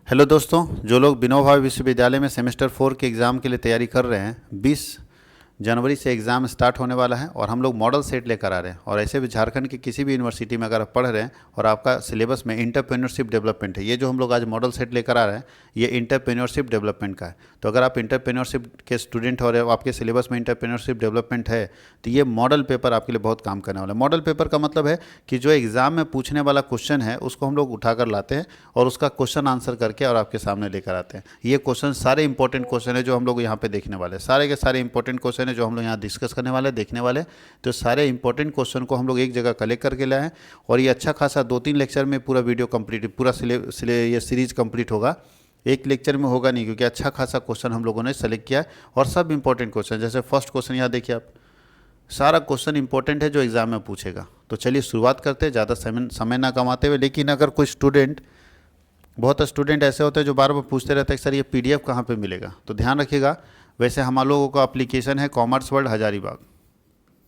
Hello दोस्तों, जो लोग विनोबा विश्वविद्यालय में सेमेस्टर 4 के एग्ज़ाम के लिए तैयारी कर रहे हैं, 20 जनवरी से एग्ज़ाम स्टार्ट होने वाला है और हम लोग मॉडल सेट लेकर आ रहे हैं। और ऐसे भी झारखंड की किसी भी यूनिवर्सिटी में अगर आप पढ़ रहे हैं और आपका सिलेबस में इंटरप्रेन्योरशिप डेवलपमेंट है, ये जो हम लोग आज मॉडल सेट लेकर आ रहे हैं, ये इंटरप्रेन्योरशिप डेवलपमेंट का है। तो अगर आप इंटरप्रेन्योरशिप के स्टूडेंट और आपके सिलेबस में इंटरप्रेन्योरशिप डेवलपमेंट है, तो ये मॉडल पेपर आपके लिए बहुत काम करने वाला है। मॉडल पेपर का मतलब है कि जो एग्ज़ाम में पूछने वाला क्वेश्चन है उसको हम लोग उठा कर लाते हैं और उसका क्वेश्चन आंसर करके और आपके सामने लेकर आते हैं। ये क्वेश्चन सारे इंपॉर्टेंट क्वेश्चन है जो हम लोग यहाँ पे देखने वाले हैं, सारे के सारे इंपॉर्टेंट क्वेश्चन है जो हम लोग यहाँ डिस्कस करने वाले, देखने वाले। तो सारे इंपॉर्टेंट क्वेश्चन को हम लोग एक जगह कलेक्ट करके लाए हैं और ये अच्छा खासा 2-3 लेक्चर में पूरा वीडियो कंप्लीट, पूरा ये सीरीज कंप्लीट होगा। एक लेक्चर में होगा नहीं, क्योंकि अच्छा खासा क्वेश्चन हम लोगों ने सेलेक्ट किया है और सब इंपॉर्टेंट क्वेश्चन। जैसे फर्स्ट क्वेश्चन यहाँ देखिए आप, सारा क्वेश्चन इंपॉर्टेंट है जो एग्जाम में पूछेगा। तो चलिए शुरुआत करते हैं, ज़्यादा समय ना कमाते हुए। लेकिन अगर कोई स्टूडेंट, बहुत स्टूडेंट ऐसे होते हैं जो बार बार पूछते रहते हैं कि सर ये पीडीएफ कहाँ पे मिलेगा, तो ध्यान रखिएगा। वैसे हम लोगों का एप्लीकेशन है commerce world Hazaribagh,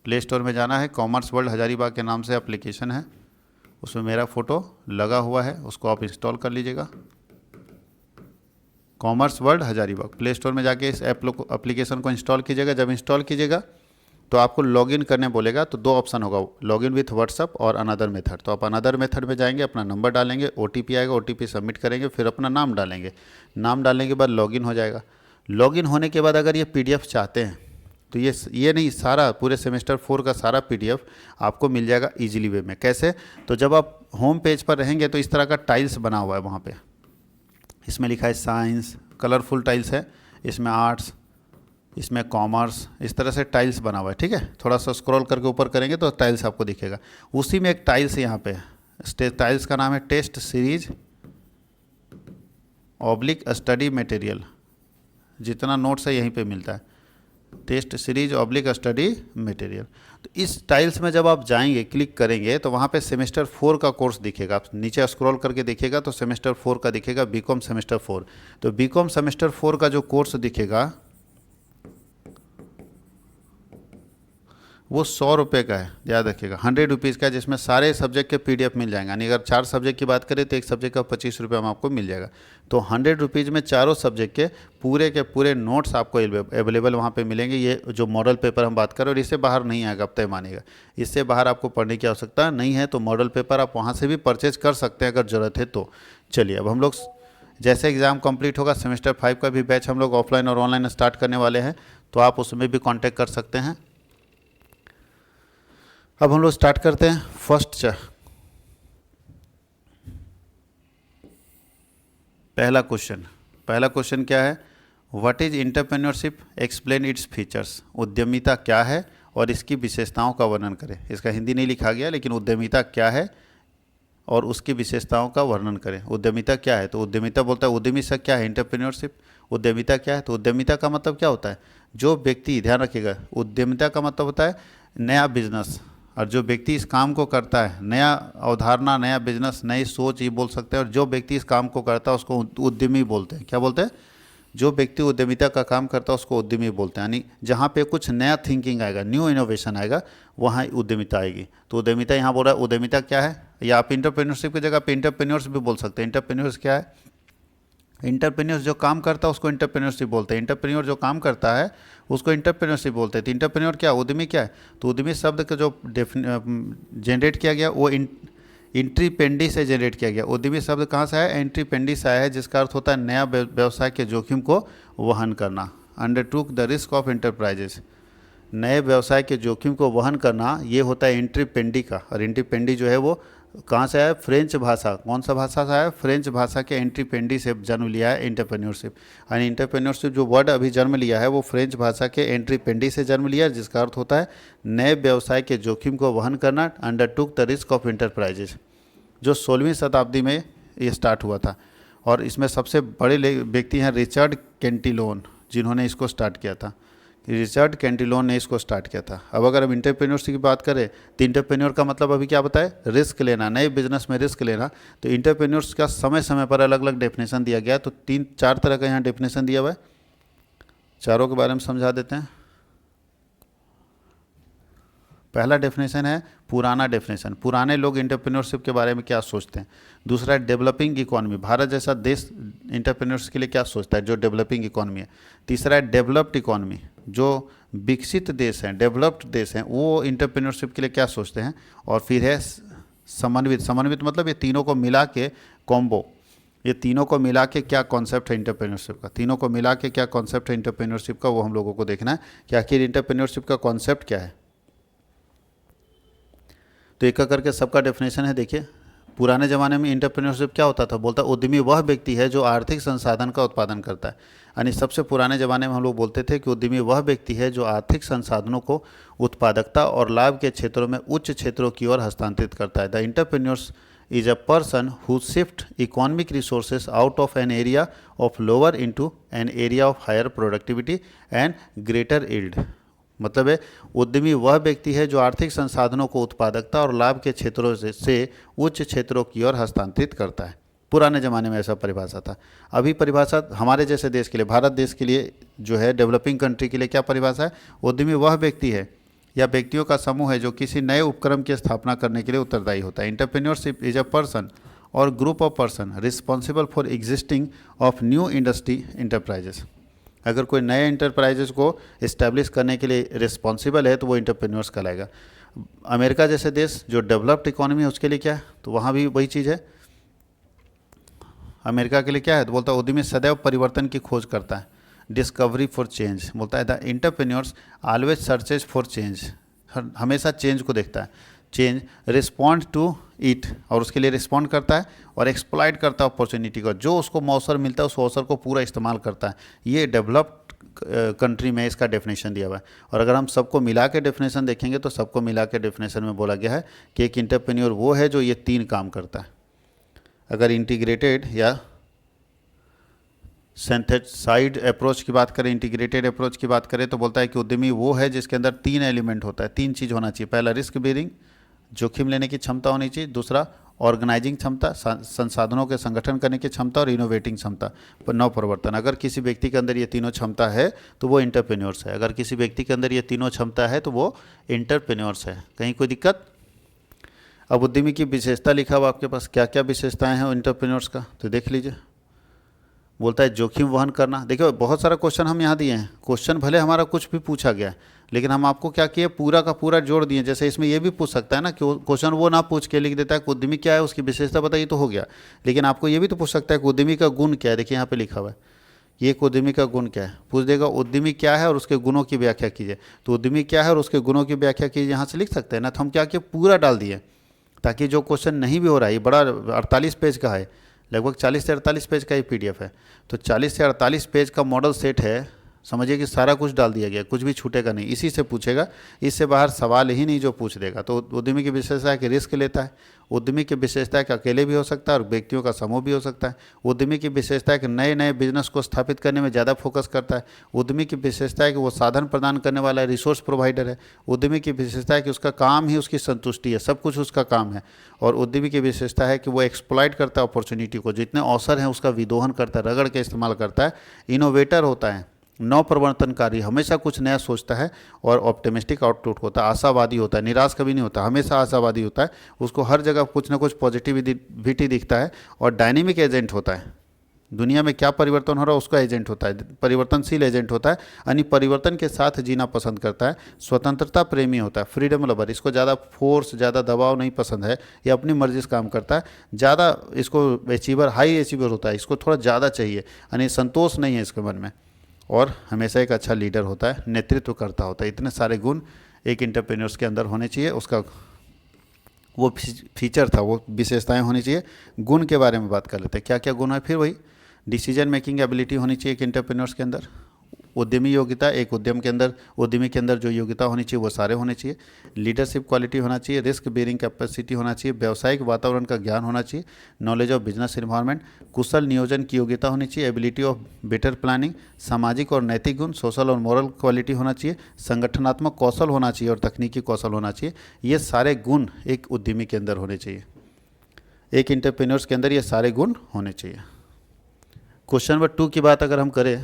play store में जाना है, कॉमर्स वर्ल्ड हजारीबाग के नाम से एप्लीकेशन है, उसमें मेरा फ़ोटो लगा हुआ है, उसको आप इंस्टॉल कर लीजिएगा। Commerce world Hazaribagh, play store में जाके इस एप्लीकेशन को इंस्टॉल कीजिएगा। जब इंस्टॉल कीजिएगा तो आपको लॉगिन करने बोलेगा, तो दो ऑप्शन होगा, लॉगिन विथ व्हाट्सअप और अनदर मेथड। तो आप अनदर मेथड में जाएंगे, अपना नंबर डालेंगे, ओटीपी आएगा, ओटीपी सबमिट करेंगे, फिर अपना नाम डालेंगे। नाम डालने के बाद लॉगिन हो जाएगा। लॉगिन होने के बाद अगर ये पीडीएफ चाहते हैं तो ये नहीं, सारा पूरे सेमेस्टर 4 का सारा पीडीएफ आपको मिल जाएगा ईजिली वे में। कैसे? तो जब आप होम पेज पर रहेंगे तो इस तरह का टाइल्स बना हुआ है वहाँ पे, इसमें लिखा है साइंस, कलरफुल टाइल्स है, इसमें आर्ट्स, इसमें कॉमर्स, इस तरह से टाइल्स बना हुआ है। ठीक है, थोड़ा सा स्क्रॉल करके ऊपर करेंगे तो टाइल्स आपको दिखेगा। उसी में एक टाइल्स यहाँ पे है, टाइल्स का नाम है test series oblique study material. जितना नोट्स है यहीं पे मिलता है, test series oblique study material. तो इस टाइल्स में जब आप जाएंगे, क्लिक करेंगे, तो वहाँ पे सेमेस्टर 4 का कोर्स दिखेगा। आप नीचे स्क्रॉल करके देखिएगा तो सेमेस्टर 4 का दिखेगा, बीकॉम सेमेस्टर 4। तो बीकॉम सेमेस्टर 4 का जो कोर्स दिखेगा वो 100 रुपये का है, याद रखिएगा। 100 रुपीज़ का है, जिसमें सारे सब्जेक्ट के पीडीएफ मिल जाएंगे। यानी अगर 4 सब्जेक्ट की बात करें तो एक सब्जेक्ट का 25 रुपये में आपको मिल जाएगा। तो 100 रुपीज़ में चारों सब्जेक्ट के पूरे नोट्स आपको अवेलेबल वहाँ पे मिलेंगे। ये जो मॉडल पेपर हम बात करें, और इससे बाहर नहीं आएगा, आप तय मानिएगा। इससे बाहर आपको पढ़ने की आवश्यकता नहीं है। तो मॉडल पेपर आप वहाँ से भी परचेज कर सकते हैं अगर ज़रूरत है तो। चलिए, अब हम लोग जैसे एग्ज़ाम कंप्लीट होगा, सेमेस्टर 5 का भी बैच हम लोग ऑफलाइन और ऑनलाइन स्टार्ट करने वाले हैं, तो आप उसमें भी कॉन्टैक्ट कर सकते हैं। अब हम लोग स्टार्ट करते हैं। पहला क्वेश्चन क्या है? What is entrepreneurship, explain its features. उद्यमिता क्या है और इसकी विशेषताओं का वर्णन करें। इसका हिंदी नहीं लिखा गया, लेकिन उद्यमिता क्या है और उसकी विशेषताओं का वर्णन करें। उद्यमिता क्या है? तो उद्यमिता बोलता है, उद्यमी से क्या है? एंटरप्रेन्योरशिप। उद्यमिता क्या है? तो उद्यमिता का मतलब क्या होता है? जो व्यक्ति, ध्यान रखिएगा, उद्यमिता का मतलब होता है नया बिजनेस। और जो व्यक्ति इस काम को करता है, नया अवधारणा, नया बिजनेस, नई सोच, ये बोल सकते हैं। और जो व्यक्ति इस काम को करता है उसको उद्यमी बोलते हैं। क्या बोलते हैं? जो व्यक्ति उद्यमिता का काम करता है उसको उद्यमी बोलते हैं। यानी जहाँ पे कुछ नया थिंकिंग आएगा, न्यू इनोवेशन आएगा, वहाँ उद्यमिता आएगी। तो उद्यमिता यहाँ बोल रहा है, उद्यमिता क्या है? या आप इंटरप्रेन्योरशिप की जगह पे इंटरप्रेन्योर्स भी बोल सकते हैं। इंटरप्रेन्योर्स क्या है? इंटरप्रेन्योर्स जो काम करता है उसको इंटरप्रेन्योरशिप बोलते हैं। इंटरप्रेन्योर जो काम करता है उसको इंटरप्रेन्योरशिप बोलते हैं। तो इंटरप्रेन्योर क्या, उद्यमी क्या है? तो उद्यमी शब्द का जो जनरेट किया गया वो इंट्रीपेंडी से जनरेट किया गया। उद्यमी शब्द कहाँ से आया? एंट्रीपेंडी से आया है, जिसका अर्थ होता है नया व्यवसाय के जोखिम को वहन करना। अंडरटूक द रिस्क ऑफ एंटरप्राइजेस, नए व्यवसाय के जोखिम को वहन करना, ये होता है एंट्रीपेंडी का। और एंट्रीपेंडी जो है वो कहाँ से आया? फ्रेंच भाषा। कौन सा भाषा से आया? फ्रेंच भाषा के एंट्रीपेंडी से जन्म लिया है एंटरप्रेन्योरशिप। यानी एंटरप्रेन्योरशिप जो वर्ड अभी जन्म लिया है वो फ्रेंच भाषा के एंट्रीपेंडी से जन्म लिया है, जिसका अर्थ होता है नए व्यवसाय के जोखिम को वहन करना। अंडरटूक द रिस्क ऑफ एंटरप्राइजेस, जो 16वीं शताब्दी में ये स्टार्ट हुआ था। और इसमें सबसे बड़े व्यक्ति हैं रिचर्ड कैंटिलोन, जिन्होंने इसको स्टार्ट किया था। रिचर्ड कैंटिलोन ने इसको स्टार्ट किया था। अब अगर हम इंटरप्रेन्योरशिप की बात करें तो इंटरप्रेन्योर का मतलब अभी क्या बताए? रिस्क लेना, नए बिजनेस में रिस्क लेना। तो इंटरप्रेन्योर्स का समय समय पर अलग अलग डेफिनेशन दिया गया है। तो 3-4 तरह का यहाँ डेफिनेशन दिया हुआ है, चारों के बारे में समझा देते हैं। पहला डेफिनेशन है पुराना डेफिनेशन, पुराने लोग एंटरप्रेन्योरशिप के बारे में क्या सोचते हैं। दूसरा है डेवलपिंग इकोनॉमी, भारत जैसा देश एंटरप्रेन्योर्स के लिए क्या सोचता है, जो डेवलपिंग इकोनॉमी है। तीसरा है डेवलप्ड इकोनॉमी, जो विकसित देश हैं, डेवलप्ड देश हैं, वो एंटरप्रेन्योरशिप के लिए क्या सोचते हैं। और फिर है समन्वित, समन्वित मतलब ये तीनों को मिला के कॉम्बो, ये तीनों को मिला के क्या कॉन्सेप्ट है एंटरप्रेन्योरशिप का, तीनों को मिला के क्या कॉन्सेप्ट है एंटरप्रेन्योरशिप का, वो हम लोगों को देखना है कि आखिर एंटरप्रेन्योरशिप का कॉन्सेप्ट क्या है। तो एक करके सबका डेफिनेशन है। देखिए, पुराने ज़माने में एंटरप्रेन्योरशिप क्या होता था, बोलता उद्यमी वह व्यक्ति है जो आर्थिक संसाधन का उत्पादन करता है। यानी सबसे पुराने ज़माने में हम लोग बोलते थे कि उद्यमी वह व्यक्ति है जो आर्थिक संसाधनों को उत्पादकता और लाभ के क्षेत्रों में उच्च क्षेत्रों की ओर हस्तांतरित करता है। The entrepreneurs is a person who shift economic resources out of an area of lower into an area of higher productivity and greater yield। मतलब है उद्यमी वह व्यक्ति है जो आर्थिक संसाधनों को उत्पादकता और लाभ के क्षेत्रों से उच्च क्षेत्रों की ओर हस्तांतरित करता है। पुराने ज़माने में ऐसा परिभाषा था। अभी परिभाषा हमारे जैसे देश के लिए, भारत देश के लिए जो है, डेवलपिंग कंट्री के लिए क्या परिभाषा है, उद्यमी वह व्यक्ति है या व्यक्तियों का समूह है जो किसी नए उपक्रम की स्थापना करने के लिए उत्तरदायी होता है। एंटरप्रेन्योरशिप इज अ पर्सन और group of person responsible for existing of new industry enterprises. अगर कोई नए इंटरप्राइजेस को इस्टेब्लिश करने के लिए रिस्पॉन्सिबल है तो वो इंटरप्रेन्योर्स कहलाएगा। अमेरिका जैसे देश जो डेवलप्ड इकोनॉमी है उसके लिए क्या है, तो वहाँ भी वही चीज़ है। अमेरिका के लिए क्या है, तो बोलता है उद्यमी सदैव परिवर्तन की खोज करता है, डिस्कवरी फॉर चेंज। बोलता है the entrepreneurs always searches for change, हमेशा चेंज को देखता है, चेंज रिस्पॉन्ड टू इट, और उसके लिए रिस्पॉन्ड करता है और एक्सप्लॉइट करता है अपॉर्चुनिटी का, जो उसको अवसर मिलता है उस अवसर को पूरा इस्तेमाल करता है। ये डेवलप्ड कंट्री में इसका डेफिनेशन दिया हुआ है। और अगर हम सबको मिला के डेफिनेशन देखेंगे तो सबको मिला के डेफिनेशन में बोला गया है कि एक एंटरप्रेन्योर वो है जो ये तीन काम करता है। अगर इंटीग्रेटेड या सिंथेसाइड अप्रोच की बात करें, इंटीग्रेटेड अप्रोच की बात करें, तो बोलता है कि उद्यमी वो है जिसके अंदर तीन एलिमेंट होता है, तीन चीज़ होना चाहिए। पहला रिस्क बेयरिंग, जोखिम लेने की क्षमता होनी चाहिए। दूसरा ऑर्गेनाइजिंग क्षमता, संसाधनों के संगठन करने की क्षमता। और इनोवेटिंग क्षमता, नवप्रवर्तन। अगर किसी व्यक्ति के अंदर ये तीनों क्षमता है तो वो एंटरप्रेन्योर्स है। अगर किसी व्यक्ति के अंदर ये तीनों क्षमता है तो वो एंटरप्रेन्योर्स है। कहीं कोई दिक्कत? अब उद्यमी की विशेषता लिखा हुआ आपके पास, क्या क्या विशेषताएं हैं एंटरप्रेन्योर्स का, तो देख लीजिए। बोलता है जोखिम वहन करना। देखिए बहुत सारा क्वेश्चन हम यहाँ दिए हैं, क्वेश्चन भले हमारा कुछ भी पूछा गया है लेकिन हम आपको क्या किए, पूरा का पूरा जोड़ दिए। जैसे इसमें ये भी पूछ सकता है ना कि क्वेश्चन वो ना पूछ के लिख देता है कि उद्यमी क्या है, उसकी विशेषता बताइए, तो हो गया। लेकिन आपको ये भी तो पूछ सकता है कि उद्यमी का गुण क्या है। देखिए यहाँ पे लिखा हुआ है, ये एक उद्यमी का गुण क्या है, पूछ देगा उद्यमी क्या है और उसके गुणों की व्याख्या कीजिए। तो उद्यमी क्या है और उसके गुणों की व्याख्या कीजिए, यहाँ से लिख सकते हैं ना। तो हम क्या किए, पूरा डाल दिए ताकि जो क्वेश्चन नहीं भी हो रहा है, ये बड़ा 48 पेज का है, लगभग 40 से 48 पेज का ये पीडीएफ है। तो 40 से 48 पेज का मॉडल सेट है, समझिए कि सारा कुछ डाल दिया गया, कुछ भी छूटेगा नहीं। इसी से पूछेगा, इससे बाहर सवाल ही नहीं जो पूछ देगा। तो उद्यमी की विशेषता है कि रिस्क लेता है। उद्यमी की विशेषता है कि अकेले भी हो सकता है और व्यक्तियों का समूह भी हो सकता है। उद्यमी की विशेषता है कि नए नए बिजनेस को स्थापित करने में ज़्यादा फोकस करता है। उद्यमी की विशेषता है कि वो साधन प्रदान करने वाला रिसोर्स प्रोवाइडर है। उद्यमी की विशेषता है कि उसका काम ही उसकी संतुष्टि है, सब कुछ उसका काम है। और उद्यमी की विशेषता है कि वो एक्सप्लॉइट करता है अपॉर्चुनिटी को, जितने अवसर हैं उसका विदोहन करता है, रगड़ के इस्तेमाल करता है। इनोवेटर होता है, नवप्रवर्तनकारी, हमेशा कुछ नया सोचता है। और ऑप्टिमिस्टिक आउटलुक होता है, आशावादी होता है, निराश कभी नहीं होता, हमेशा आशावादी होता है। उसको हर जगह कुछ ना कुछ पॉजिटिविटी दिखता है। और डायनेमिक एजेंट होता है, दुनिया में क्या परिवर्तन हो रहा है उसका एजेंट होता है, परिवर्तनशील एजेंट होता है, यानी परिवर्तन के साथ जीना पसंद करता है। स्वतंत्रता प्रेमी होता है, फ्रीडम लवर, इसको ज़्यादा फोर्स, ज़्यादा दबाव नहीं पसंद है, ये अपनी मर्जी से काम करता है। ज़्यादा इसको अचीवर, हाई अचीवर होता है, इसको थोड़ा ज़्यादा चाहिए, यानी संतोष नहीं है इसके मन में। और हमेशा एक अच्छा लीडर होता है, नेतृत्व करता होता है। इतने सारे गुण एक एंटरप्रेन्योर्स के अंदर होने चाहिए। उसका वो फीचर था, वो विशेषताएं होनी चाहिए। गुण के बारे में बात कर लेते हैं, क्या क्या गुण है। फिर वही डिसीजन मेकिंग एबिलिटी होनी चाहिए एक एंटरप्रेन्योर्स के अंदर। उद्यमी योग्यता, एक उद्यम के अंदर, उद्यमी के अंदर जो योग्यता होनी चाहिए वो सारे होने चाहिए। लीडरशिप क्वालिटी होना चाहिए, रिस्क बेयरिंग कैपेसिटी होना चाहिए, व्यावसायिक वातावरण का ज्ञान होना चाहिए, नॉलेज ऑफ बिजनेस एनवायरनमेंट, कुशल नियोजन की योग्यता होनी चाहिए, एबिलिटी ऑफ बेटर प्लानिंग, सामाजिक और नैतिक गुण, सोशल और मॉरल क्वालिटी होना चाहिए, संगठनात्मक कौशल होना चाहिए और तकनीकी कौशल होना चाहिए। ये सारे गुण एक उद्यमी के अंदर होने चाहिए, एक एंटरप्रेन्योर्स के अंदर ये सारे गुण होने चाहिए। क्वेश्चन नंबर 2 की बात अगर हम करें,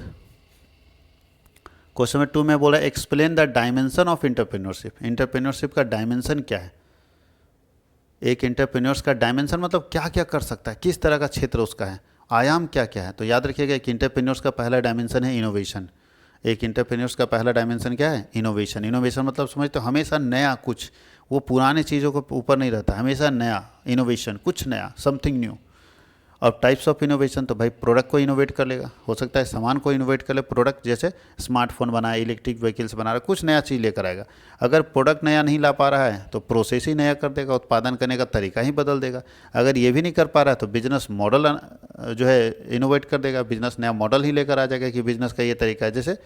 क्वेश्चन नंबर 2 में बोला explain the dimension of entrepreneurship. Entrepreneurship का डायमेंशन क्या है? एक इंटरप्रेन्योर्स का डायमेंशन मतलब क्या क्या कर सकता है, किस तरह का क्षेत्र उसका है, आयाम क्या क्या है। तो याद रखिएगा एक इंटरप्रेन्योर्स का पहला डायमेंशन है इनोवेशन। एक इंटरप्रेन्योर्स का पहला डायमेंशन क्या है? इनोवेशन। इनोवेशन मतलब समझते हो हमेशा नया कुछ, वो पुराने चीज़ों के ऊपर नहीं रहता, हमेशा नया। इनोवेशन कुछ नया, समथिंग न्यू। और टाइप्स ऑफ इनोवेशन तो भाई प्रोडक्ट को इनोवेट कर लेगा, हो सकता है सामान को इनोवेट कर ले। प्रोडक्ट जैसे स्मार्टफोन बनाए, इलेक्ट्रिक व्हीकल्स बना रहा है, कुछ नया चीज़ लेकर आएगा। अगर प्रोडक्ट नया नहीं ला पा रहा है तो प्रोसेस ही नया कर देगा, उत्पादन करने का तरीका ही बदल देगा। अगर ये भी नहीं कर पा रहा है तो बिजनेस मॉडल जो है इनोवेट कर देगा, बिजनेस नया मॉडल ही लेकर आ जाएगा कि बिजनेस का ये तरीका है। जैसे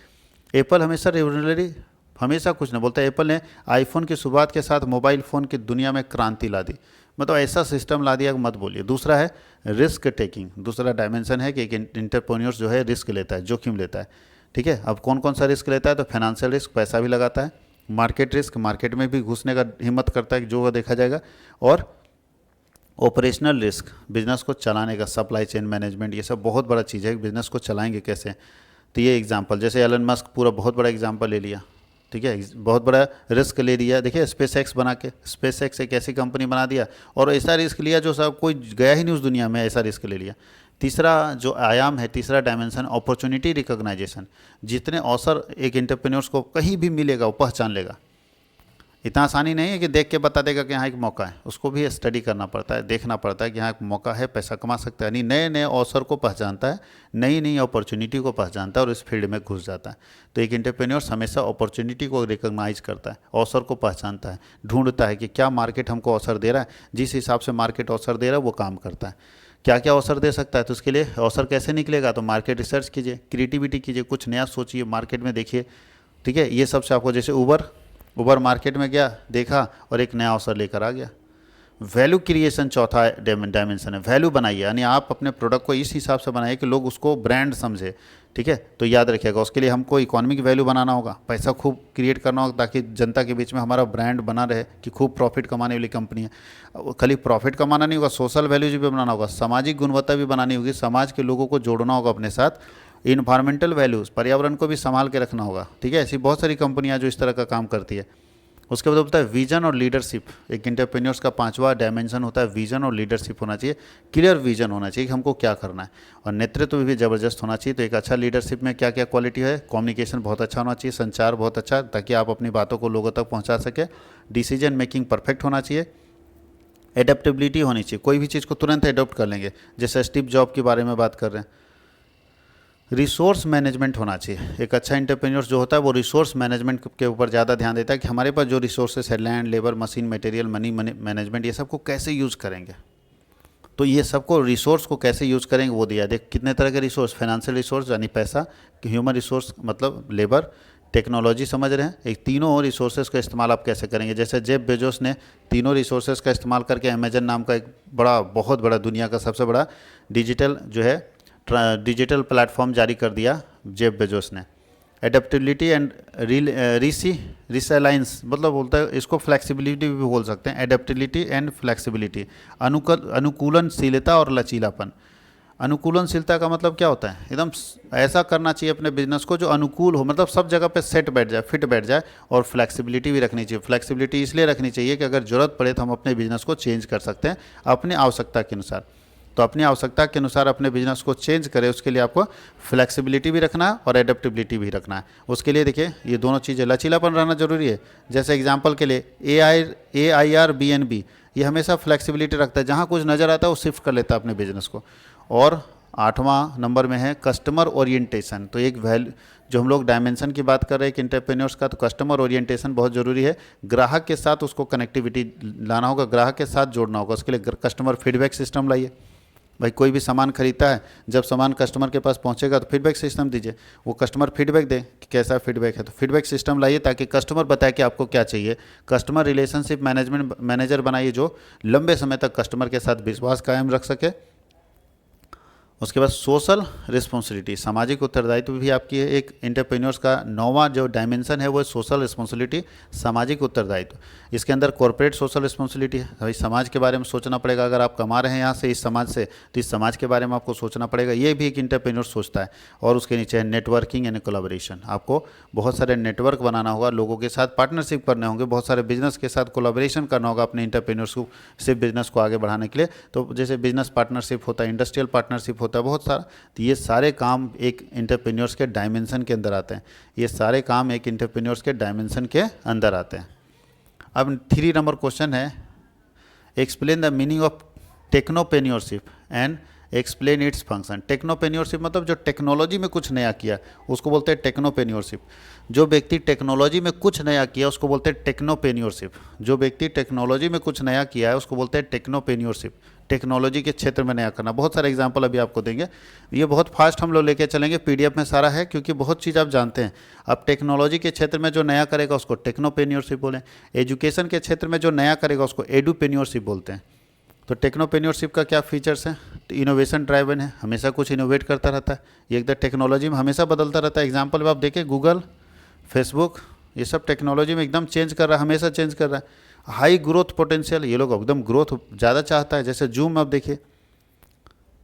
एप्पल हमेशा रेवोल्यूशनरी, हमेशा कुछ नहीं बोलता, एप्पल ने आईफोन की शुरुआत के साथ मोबाइल फ़ोन की दुनिया में क्रांति ला दी, मतलब ऐसा सिस्टम ला दिया कि मत बोलिए। दूसरा है रिस्क टेकिंग, दूसरा डायमेंशन है कि एक एंटरप्रेन्योर जो है रिस्क लेता है, जोखिम लेता है। ठीक है, अब कौन कौन सा रिस्क लेता है? तो फाइनेंशियल रिस्क, पैसा भी लगाता है। मार्केट रिस्क, मार्केट में भी घुसने का हिम्मत करता है, जो देखा जाएगा। और ऑपरेशनल रिस्क, बिजनेस को चलाने का, सप्लाई चेन मैनेजमेंट, ये सब बहुत बड़ा चीज़ है, बिजनेस को चलाएंगे कैसे। तो ये एग्जांपल, जैसे एलन मस्क पूरा बहुत बड़ा एग्जांपल ले लिया, ठीक है, बहुत बड़ा रिस्क ले लिया। देखिए स्पेस एक्स बना के, स्पेस एक्स एक ऐसी कंपनी बना दिया और ऐसा रिस्क लिया जो सब कोई गया ही नहीं उस दुनिया में, ऐसा रिस्क ले लिया। तीसरा जो आयाम है, तीसरा डायमेंशन अपॉर्चुनिटी रिकॉग्नाइजेशन। जितने अवसर एक एंटरप्रेन्योर्स को कहीं भी मिलेगा वो पहचान लेगा। इतना आसानी नहीं है कि देख के बता देगा कि यहाँ एक मौका है, उसको भी स्टडी करना पड़ता है, देखना पड़ता है कि यहाँ एक मौका है, पैसा कमा सकता है। नहीं, नए नए अवसर को पहचानता है, नई नई अपॉर्चुनिटी को पहचानता है और इस फील्ड में घुस जाता है। तो एक एंटरप्रेन्योर हमेशा अपॉर्चुनिटी को रिकॉग्नाइज करता है, अवसर को पहचानता है, ढूंढता है कि क्या मार्केट हमको अवसर दे रहा है, जिस हिसाब से मार्केट अवसर दे रहा है वो काम करता है। क्या क्या अवसर दे सकता है, तो उसके लिए अवसर कैसे निकलेगा? तो मार्केट रिसर्च कीजिए, क्रिएटिविटी कीजिए, कुछ नया सोचिए, मार्केट में देखिए। ठीक है, ये सबसे आपको, जैसे उबर मार्केट में गया, देखा और एक नया अवसर लेकर आ गया। वैल्यू क्रिएशन चौथा डायमेंशन है, वैल्यू बनाइए, यानी आप अपने प्रोडक्ट को इस हिसाब से बनाइए कि लोग उसको ब्रांड समझे। ठीक है, तो याद रखिएगा उसके लिए हमको इकोनॉमिक वैल्यू बनाना होगा, पैसा खूब क्रिएट करना होगा ताकि जनता के बीच में हमारा ब्रांड बना रहे कि खूब प्रॉफिट कमाने वाली कंपनी है। खाली प्रॉफिट कमाना नहीं होगा, सोशल वैल्यूज भी बनाना होगा, सामाजिक गुणवत्ता भी बनानी होगी, समाज के लोगों को जोड़ना होगा अपने साथ। इन्वायरमेंटल वैल्यूज़, पर्यावरण को भी संभाल के रखना होगा। ठीक है, ऐसी बहुत सारी कंपनियां जो इस तरह का काम करती है। उसके बाद होता है विजन और लीडरशिप। एक एंटरप्रेन्योर्स का पांचवा डायमेंशन होता है विजन और लीडरशिप होना चाहिए। क्लियर विजन होना चाहिए कि हमको क्या करना है, और नेतृत्व भी ज़बरदस्त होना चाहिए। तो एक अच्छा लीडरशिप में क्या क्या क्वालिटी है? कम्युनिकेशन बहुत अच्छा होना चाहिए, संचार बहुत अच्छा, ताकि आप अपनी बातों को लोगों तक पहुंचा सके। डिसीजन मेकिंग परफेक्ट होना चाहिए। एडेप्टेबिलिटी होनी चाहिए, कोई भी चीज़ को तुरंत एडॉप्ट कर लेंगे, जैसे स्टीव जॉब के बारे में बात कर रहे हैं। रिसोर्स मैनेजमेंट होना चाहिए। एक अच्छा एंटरप्रेन्योर जो होता है वो रिसोर्स मैनेजमेंट के ऊपर ज़्यादा ध्यान देता है कि हमारे पास जो रिसोर्सेस है, land, labour, machine, material, money management, ये सबको कैसे यूज़ करेंगे। तो ये सबको रिसोर्स को कैसे यूज़ करेंगे वो दिया। देख कितने तरह के रिसोर्स, फाइनेंशियल रिसोर्स यानी पैसा, ह्यूमन रिसोर्स मतलब लेबर, टेक्नोलॉजी समझ रहे हैं, एक तीनों रिसोर्सेज का इस्तेमाल आप कैसे करेंगे। जैसे जेफ बेजोस ने तीनों रिसोर्सेज का इस्तेमाल करके अमेजन नाम का एक बहुत बड़ा दुनिया का सबसे बड़ा डिजिटल प्लेटफॉर्म जारी कर दिया जेफ बेजोस ने। एडेप्टेबिलिटी एंड रिसाइलेंस मतलब बोलता है, इसको फ्लेक्सिबिलिटी भी बोल सकते हैं। एडेप्टेबिलिटी एंड फ्लेक्सिबिलिटी, अनुकूलनशीलता और लचीलापन। अनुकूलनशीलता का मतलब क्या होता है? एकदम ऐसा करना चाहिए अपने बिजनेस को जो अनुकूल हो, मतलब सब जगह पे सेट बैठ जाए, फिट बैठ जाए। और फ्लेक्सिबिलिटी भी रखनी चाहिए। फ्लेक्सिबिलिटी इसलिए रखनी चाहिए कि अगर ज़रूरत पड़े तो हम अपने बिजनेस को चेंज कर सकते हैं अपनी आवश्यकता के अनुसार। तो अपनी आवश्यकता के अनुसार अपने बिजनेस को चेंज करें, उसके लिए आपको फ्लेक्सिबिलिटी भी रखना है और एडेप्टेबिलिटी भी रखना है। उसके लिए देखिए ये दोनों चीज़ें, लचीलापन रहना जरूरी है। जैसे एग्जांपल के लिए AIRBNB, ये हमेशा फ्लेक्सिबिलिटी रखता है, जहाँ कुछ नज़र आता है वो शिफ्ट कर लेता है अपने बिजनेस को। और 8वां नंबर में है कस्टमर ओरिएंटेशन। तो एक वैल्यू जो हम लोग डायमेंशन की बात कर रहे हैं कि एंटरप्रेन्योर्स का, तो कस्टमर ओरिएंटेशन बहुत ज़रूरी है। ग्राहक के साथ उसको कनेक्टिविटी लाना होगा, ग्राहक के साथ जोड़ना होगा। उसके लिए कस्टमर फीडबैक सिस्टम लाइए। भाई कोई भी सामान खरीदता है, जब सामान कस्टमर के पास पहुंचेगा तो फीडबैक सिस्टम दीजिए, वो कस्टमर फीडबैक दे कि कैसा फीडबैक है। तो फीडबैक सिस्टम लाइए ताकि कस्टमर बताए कि आपको क्या चाहिए। कस्टमर रिलेशनशिप मैनेजर बनाइए जो लंबे समय तक कस्टमर के साथ विश्वास कायम रख सके। उसके बाद सोशल रिस्पॉन्सिबिलिटी, सामाजिक उत्तरदायित्व भी आपकी है। एक एंटरप्रेन्योर्स का नौवां जो डायमेंशन है वो है सोशल रिस्पॉन्सिबिलिटी, सामाजिक उत्तरदायित्व। इसके अंदर कॉर्पोरेट सोशल रिस्पॉन्सिबिलिटी है, भाई समाज के बारे में सोचना पड़ेगा। अगर आप कमा रहे हैं यहाँ से इस समाज से, तो इस समाज के बारे में आपको सोचना पड़ेगा, ये भी एक एंटरप्रेन्योर सोचता है। और उसके नीचे है नेटवर्किंग एंड कोलैबोरेशन, आपको बहुत सारे नेटवर्क बनाना होगा, लोगों के साथ पार्टनरशिप करने होंगे, बहुत सारे बिजनेस के साथ कोलैबोरेशन करना होगा अपने एंटरप्रेन्योरशिप बिजनेस को आगे बढ़ाने के लिए। तो जैसे बिजनेस पार्टनरशिप होता है, इंडस्ट्रियल पार्टनरशिप होता है, बहुत सारा, तो ये सारे काम एक एंटरप्रेन्योर्स के डायमेंशन के अंदर आते हैं। ये सारे काम एक एंटरप्रेन्योर्स के डायमेंशन के अंदर आते हैं। अब 3 नंबर क्वेश्चन है, explain the meaning of technopreneurship and explain its function. Technopreneurship मतलब जो टेक्नोलॉजी में कुछ नया किया उसको बोलते हैं टेक्नोप्रेन्योरशिप। जो व्यक्ति टेक्नोलॉजी में कुछ नया किया उसको बोलते हैं टेक्नोप्रेन्योरशिप। जो व्यक्ति टेक्नोलॉजी में कुछ नया किया है उसको बोलते हैं टेक्नोप्रेन्योरशिप। टेक्नोलॉजी के क्षेत्र में नया करना, बहुत सारे एग्जांपल अभी आपको देंगे। ये बहुत फास्ट हम लोग लेके चलेंगे, पीडीएफ में सारा है, क्योंकि बहुत चीज़ आप जानते हैं। अब टेक्नोलॉजी के क्षेत्र में जो नया करेगा उसको टेक्नोप्रेन्योरशिप बोलें, एजुकेशन के क्षेत्र में जो नया करेगा उसको एडुप्रेन्योरशिप बोलते हैं। तो टेक्नोप्रेन्योरशिप का क्या फीचर्स हैं? इनोवेशन ड्राइवन है, हमेशा कुछ इनोवेट करता रहता है, ये एकदम टेक्नोलॉजी में हमेशा बदलता रहता है। एग्जांपल में आप देखें, गूगल, फेसबुक, ये सब टेक्नोलॉजी में एकदम चेंज कर रहा है, हमेशा चेंज कर रहा है। हाई ग्रोथ पोटेंशियल, ये लोग एकदम ग्रोथ ज़्यादा चाहता है। जैसे जूम आप देखिए,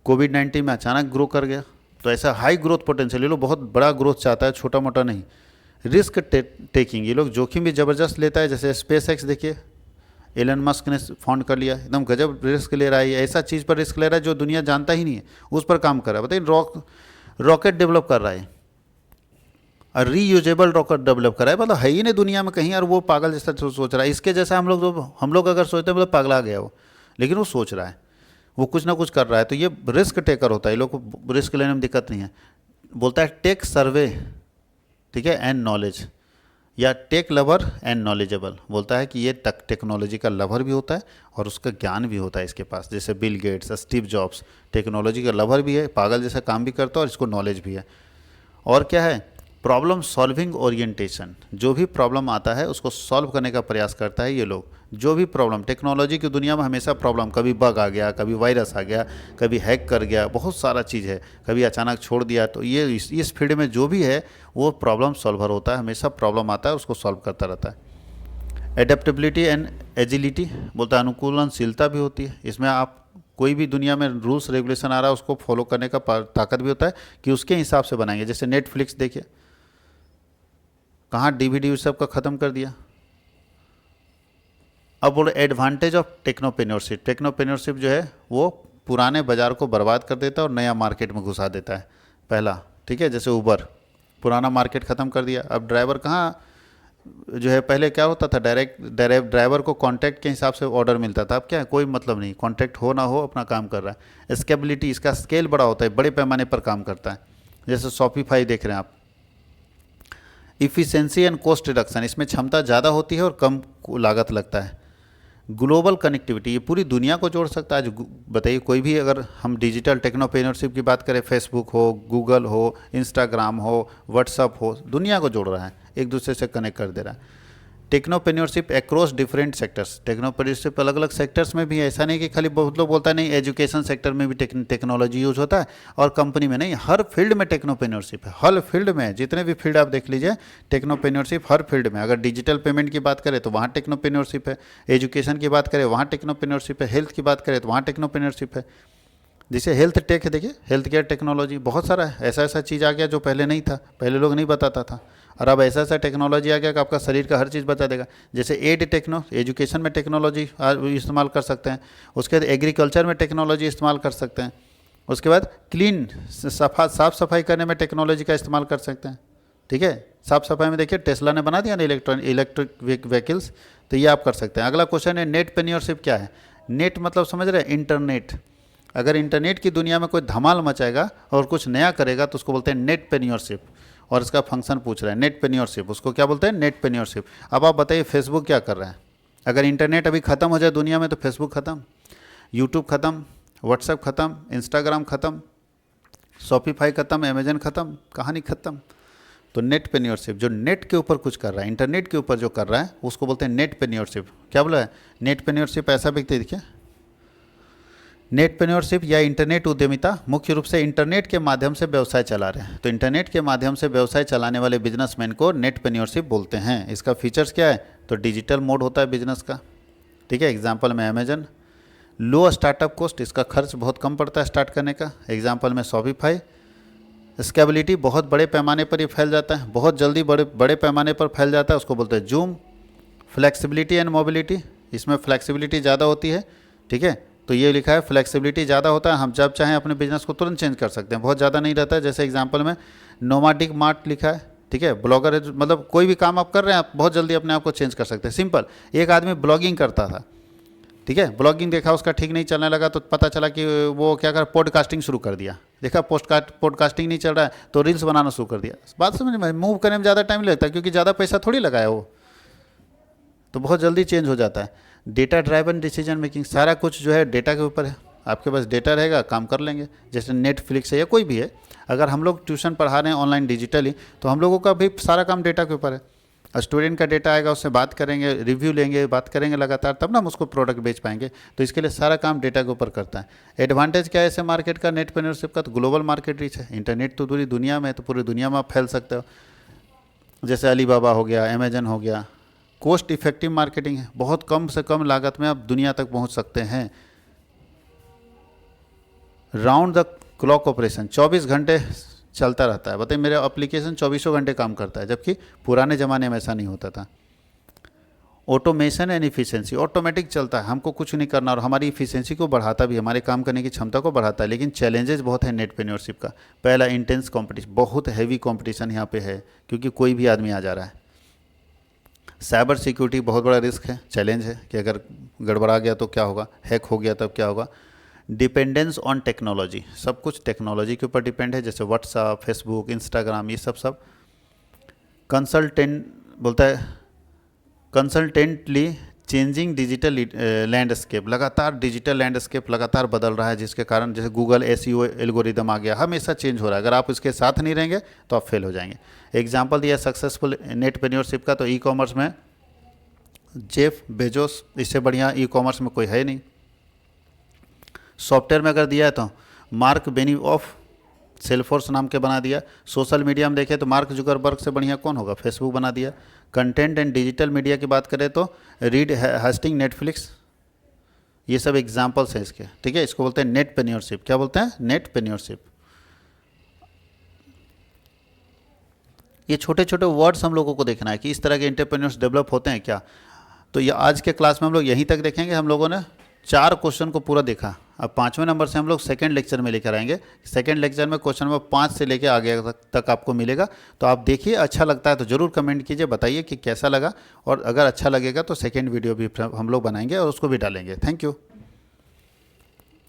कोविड-19 में अचानक ग्रो कर गया, तो ऐसा हाई ग्रोथ पोटेंशियल, ये लोग बहुत बड़ा ग्रोथ चाहता है, छोटा मोटा नहीं। रिस्क टेकिंग, ये लोग जोखिम भी ज़बरदस्त लेता है। जैसे स्पेस एक्स देखिए, एलन मस्क ने फाउंड कर लिया, एकदम गजब रिस्क ले रहा है, ऐसा चीज़ पर रिस्क ले रहा है जो दुनिया जानता ही नहीं है, उस पर काम कर रहा है। बताइए, रॉकेट डेवलप कर रहा है, और रीयूजेबल रॉकेट डेवलप करा है, मतलब है ही नहीं दुनिया में कहीं, और वो पागल जैसा सोच रहा है। इसके जैसा हम लोग अगर सोचते हैं मतलब पागला गया वो, लेकिन वो सोच रहा है, वो कुछ ना कुछ कर रहा है। तो ये रिस्क टेकर होता है, ये लोग को रिस्क लेने में दिक्कत नहीं है। बोलता है टेक सर्वे, ठीक है, एंड नॉलेज, या टेक लवर एंड नॉलेजेबल। बोलता है कि ये टेक्नोलॉजी का लवर भी होता है और उसका ज्ञान भी होता है इसके पास। जैसे Bill Gates, Steve jobs, technology का लवर भी है, पागल जैसा काम भी करता है, और इसको नॉलेज भी है। और क्या है? प्रॉब्लम सॉल्विंग ओरिएंटेशन, जो भी प्रॉब्लम आता है उसको सॉल्व करने का प्रयास करता है ये लोग। जो भी प्रॉब्लम, टेक्नोलॉजी की दुनिया में हमेशा प्रॉब्लम, कभी बग आ गया, कभी वायरस आ गया, कभी हैक कर गया, बहुत सारा चीज़ है, कभी अचानक छोड़ दिया। तो ये इस फील्ड में जो भी है वो प्रॉब्लम सॉल्वर होता है, हमेशा प्रॉब्लम आता है उसको सॉल्व करता रहता है। एडेप्टेबिलिटी एंड एजिलिटी, बोलता है अनुकूलनशीलता भी होती है। इसमें आप कोई भी दुनिया में रूल्स रेगुलेशन आ रहा है उसको फॉलो करने का ताकत भी होता है कि उसके हिसाब से बनाएंगे। जैसे नेटफ्लिक्स देखिए, कहाँ डीवीडी सब का ख़त्म कर दिया। अब बोलो एडवांटेज ऑफ टेक्नोप्रेन्योरशिप। टेक्नोप्रेन्योरशिप जो है वो पुराने बाज़ार को बर्बाद कर देता है और नया मार्केट में घुसा देता है। पहला, ठीक है, जैसे उबर, पुराना मार्केट ख़त्म कर दिया। अब ड्राइवर कहाँ जो है, पहले क्या होता था, डायरेक्ट ड्राइवर को कॉन्ट्रैक्ट के हिसाब से ऑर्डर मिलता था। अब क्या है, कोई मतलब नहीं, कॉन्ट्रैक्ट हो ना हो अपना काम कर रहा है। स्केलेबिलिटी, इसका स्केल बड़ा होता है, बड़े पैमाने पर काम करता है। जैसे शॉपिफाई देख रहे हैं आप। इफ़िशेंसी एंड कॉस्ट रिडक्शन, इसमें क्षमता ज़्यादा होती है और कम लागत लगता है। ग्लोबल कनेक्टिविटी, ये पूरी दुनिया को जोड़ सकता है। आज बताइए, कोई भी अगर हम डिजिटल टेक्नोप्रेन्योरशिप की बात करें, फेसबुक हो, गूगल हो, इंस्टाग्राम हो, व्हाट्सअप हो, दुनिया को जोड़ रहा है, एक दूसरे से कनेक्ट कर दे रहा है। टेक्नोप्रेन्योरशिप अक्रॉस डिफरेंट सेक्टर्स, टेक्नोप्रेन्योरशिप अलग अलग सेक्टर्स में भी है। ऐसा नहीं कि खाली बहुत लोग बोलता है नहीं एजुकेशन सेक्टर में भी टेक्नोलॉजी यूज होता है और कंपनी में नहीं, हर फील्ड में टेक्नोप्रेन्योरशिप है। हर फील्ड में, जितने भी फील्ड आप देख लीजिए, टेक्नोप्रेन्योरशिप हर फील्ड में। अगर डिजिटल पेमेंट की बात करें तो वहाँ टेक्नोप्रेन्योरशिप है, एजुकेशन की बात करें वहाँ टेक्नोप्रेन्योरशिप है, हेल्थ की बात करें तो वहाँ टेक्नोप्रेन्योरशिप है। जैसे हेल्थ टेक है, देखिए हेल्थ केयर टेक्नोलॉजी, बहुत सारा है, ऐसा ऐसा चीज़ आ गया जो पहले नहीं था, पहले लोग नहीं बताता था, और अब ऐसा ऐसा टेक्नोलॉजी आ गया कि आपका शरीर का हर चीज़ बता देगा। जैसे एजुकेशन में टेक्नोलॉजी इस्तेमाल कर सकते हैं, उसके बाद एग्रीकल्चर में टेक्नोलॉजी इस्तेमाल कर सकते हैं, उसके बाद क्लीन साफ़ सफाई करने में टेक्नोलॉजी का इस्तेमाल कर सकते हैं। ठीक है, साफ़ सफाई में देखिए टेस्ला ने बना दिया ना इलेक्ट्रिक व्हीकल्स, तो ये आप कर सकते हैं। अगला क्वेश्चन है नेटप्रेन्योरशिप क्या है? नेट मतलब समझ रहे हैं, इंटरनेट। अगर इंटरनेट की दुनिया में कोई धमाल मचाएगा और कुछ नया करेगा तो उसको बोलते हैं नेटप्रेन्योरशिप, और इसका फंक्शन पूछ रहा है नेटप्रेन्योरशिप, उसको क्या बोलते हैं? नेटप्रेन्योरशिप। अब आप बताइए फेसबुक क्या कर रहा है? अगर इंटरनेट अभी ख़त्म हो जाए दुनिया में तो फेसबुक ख़त्म, यूट्यूब ख़त्म, व्हाट्सएप ख़त्म, इंस्टाग्राम ख़त्म, शॉपिफाई ख़त्म, अमेजन ख़त्म, कहानी ख़त्म। तो नेटप्रेन्योरशिप जो नेट के ऊपर कुछ कर रहा है, इंटरनेट के ऊपर जो कर रहा है उसको बोलते हैं नेटप्रेन्योरशिप। क्या बोला है? नेटप्रेन्योरशिप ऐसा व्यक्ति, देखिए नेटप्रेन्योरशिप या इंटरनेट उद्यमिता मुख्य रूप से इंटरनेट के माध्यम से व्यवसाय चला रहे हैं। तो इंटरनेट के माध्यम से व्यवसाय चलाने वाले बिजनेसमैन को नेटप्रेन्योरशिप बोलते हैं। इसका फीचर्स क्या है? तो डिजिटल मोड होता है बिजनेस का, ठीक है। एग्जांपल में अमेजन। लो स्टार्टअप कॉस्ट, इसका खर्च बहुत कम पड़ता है स्टार्ट करने का। एग्जांपल में शॉपिफाई। स्केबिलिटी, बहुत बड़े पैमाने पर ये फैल जाता है, बहुत जल्दी बड़े पैमाने पर फैल जाता है, उसको बोलते हैं जूम। फ्लेक्सिबिलिटी एंड मोबिलिटी, इसमें फ्लेक्सिबिलिटी ज़्यादा होती है, ठीक है। तो ये लिखा है फ्लेक्सिबिलिटी ज़्यादा होता है, हम जब चाहें अपने बिजनेस को तुरंत चेंज कर सकते हैं, बहुत ज़्यादा नहीं रहता है। जैसे एग्जांपल में नोमाडिक मार्ट लिखा है, ठीक है। ब्लॉगर है, मतलब कोई भी काम आप कर रहे हैं, आप बहुत जल्दी अपने आप को चेंज कर सकते हैं। सिंपल, एक आदमी ब्लॉगिंग करता था, ठीक है। ब्लॉगिंग देखा, उसका ठीक नहीं चलने लगा, तो पता चला कि वो क्या कर, पॉडकास्टिंग शुरू कर दिया। देखा पॉडकास्टिंग नहीं चल रहा है तो रील्स बनाना शुरू कर दिया। बात समझ में, मूव करने में ज़्यादा टाइम लगता है क्योंकि ज़्यादा पैसा थोड़ी लगाया वो, तो बहुत जल्दी चेंज हो जाता है। डेटा ड्राइवन डिसीजन मेकिंग, सारा कुछ जो है डेटा के ऊपर है। आपके पास डेटा रहेगा, काम कर लेंगे। जैसे नेटफ्लिक्स है या कोई भी है, अगर हम लोग ट्यूशन पढ़ा रहे हैं ऑनलाइन डिजिटली, तो हम लोगों का भी सारा काम डेटा के ऊपर है। स्टूडेंट का डेटा आएगा, उससे बात करेंगे, रिव्यू लेंगे, बात करेंगे लगातार, तब ना हम उसको प्रोडक्ट बेच पाएंगे। तो इसके लिए सारा काम डेटा के ऊपर करता है। एडवांटेज क्या है ऐसे मार्केट का, नेटप्रेन्योरशिप का? तो ग्लोबल मार्केट रीच है। इंटरनेट तो पूरी दुनिया में है, तो पूरी दुनिया में आप फैल सकते हो। जैसे अलीबाबा हो गया, अमेजन हो गया। कॉस्ट इफेक्टिव मार्केटिंग है, बहुत कम से कम लागत में आप दुनिया तक पहुंच सकते हैं। राउंड द क्लॉक ऑपरेशन, 24 घंटे चलता रहता है। बताइए, मेरा एप्लीकेशन 24 घंटे काम करता है, जबकि पुराने ज़माने में ऐसा नहीं होता था। ऑटोमेशन एंड इफिशिएंसी, ऑटोमेटिक चलता है, हमको कुछ नहीं करना, और हमारी इफिशिएंसी को बढ़ाता भी, हमारे काम करने की क्षमता को बढ़ाता है। लेकिन चैलेंजेस बहुत है नेटप्रेन्योरशिप का। पहला, इंटेंस कॉम्पिटिशन, बहुत हैवी कॉम्पिटिशन यहाँ पे है, क्योंकि कोई भी आदमी आ जा रहा है। साइबर सिक्योरिटी बहुत बड़ा रिस्क है, चैलेंज है कि अगर गड़बड़ा गया तो क्या होगा, हैक हो गया तब क्या होगा। डिपेंडेंस ऑन टेक्नोलॉजी, सब कुछ टेक्नोलॉजी के ऊपर डिपेंड है, जैसे व्हाट्सअप, फेसबुक, इंस्टाग्राम, ये सब। कंसल्टेंट बोलता है, कंसल्टेंटली चेंजिंग डिजिटल लैंडस्केप, लगातार डिजिटल लैंडस्केप लगातार बदल रहा है, जिसके कारण जैसे गूगल एसईओ एल्गोरिदम आ गया, हमेशा चेंज हो रहा है। अगर आप इसके साथ नहीं रहेंगे तो आप फेल हो जाएंगे। एग्जाम्पल दिया सक्सेसफुल नेटप्रेन्योरशिप का, तो ई कॉमर्स में जेफ बेजोस, इससे बढ़िया ई कॉमर्स में कोई है नहीं। सॉफ्टवेयर में अगर दिया है तो मार्क बेनिऑफ, सेल्फोर्स नाम के बना दिया। सोशल मीडिया में देखें तो मार्क जुकरबर्ग से बढ़िया कौन होगा, फेसबुक बना दिया। कंटेंट एंड डिजिटल मीडिया की बात करें तो रीड हास्टिंग, नेटफ्लिक्स, ये सब एग्जांपल्स हैं इसके, ठीक है। इसको बोलते हैं नेटप्रेन्योरशिप। क्या बोलते हैं? नेटप्रेन्योरशिप। ये छोटे छोटे वर्ड्स हम लोगों को देखना है कि इस तरह के एंटरप्रेन्योर्स डेवलप होते हैं क्या। तो ये आज के क्लास में हम लोग यहीं तक देखेंगे। हम लोगों ने 4 क्वेश्चन को पूरा देखा। अब 5वें नंबर से हम लोग सेकंड लेक्चर में लेकर आएंगे। सेकंड लेक्चर में क्वेश्चन नंबर 5 से लेकर आगे तक आपको मिलेगा। तो आप देखिए, अच्छा लगता है तो ज़रूर कमेंट कीजिए, बताइए कि कैसा लगा, और अगर अच्छा लगेगा तो सेकंड वीडियो भी हम लोग बनाएंगे और उसको भी डालेंगे। Thank you.